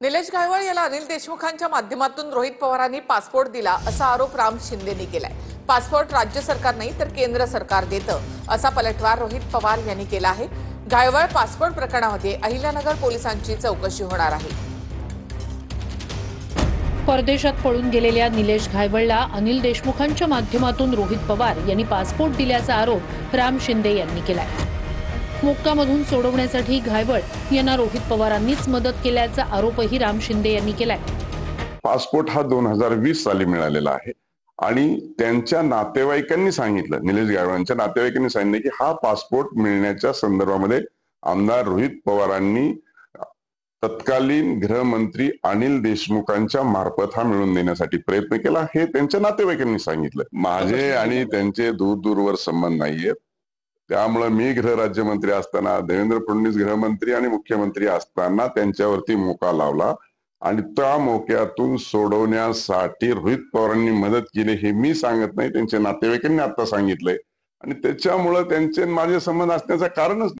निलेश घायवळ याला अनिल देशमुखांच्या माध्यमातून रोहित पवारांनी पासपोर्ट दिला असा आरोप राम शिंदेंनी केलाय। पासपोर्ट राज्य सरकार नाही तर केंद्र सरकार देतं असा पलटवार रोहित पवार यांनी केला आहे। घायवळ पासपोर्ट प्रकरणामध्ये अहिल्यानगर पोलिसांची चौकशी होणार आहे। परदेशात पळून गेलेल्या निलेश घायवळला अनिल देशमुखांच्या माध्यमातून रोहित पवार यांनी पासपोर्ट दिल्याचा आरोप राम शिंदे यांनी केलाय। मोक्कामधून सोडवण्यासाठी घायवळ यांना रोहित पवारांनीच मदत केल्याचा आरोपही राम शिंदे यांनी केलाय। पासपोर्ट हा 2020 साली मिळालेला आहे आणि त्यांच्या नातेवाईकांनी सांगितलं, निलेश घायवळांच्या नातेवाईकांनी सांगितलं की हा पासपोर्ट मिळण्याच्या संदर्भामध्ये आमदार रोहित पवारांनी तत्कालीन गृहमंत्री अनिल देशमुखांच्या मार्फत हा मिळवून देण्यासाठी प्रयत्न केला, हे त्यांच्या नातेवाईकांनी सांगितलं। माझे आणि त्यांचे दूरवर संबंध नाहीयेत, त्यामुळे मी गृहराज्यमंत्री असताना, देवेंद्र फडणवीस गृहमंत्री आणि मुख्यमंत्री असताना त्यांच्यावरती मोका लावला आणि त्या मोक्यातून सोडवण्यासाठी रोहित पवारांनी मदत केली हे मी सांगत नाही, त्यांच्या नातेवाईकांनी आता सांगितलंय आणि त्याच्यामुळे त्यांचे माझे संबंध असण्याचं कारणच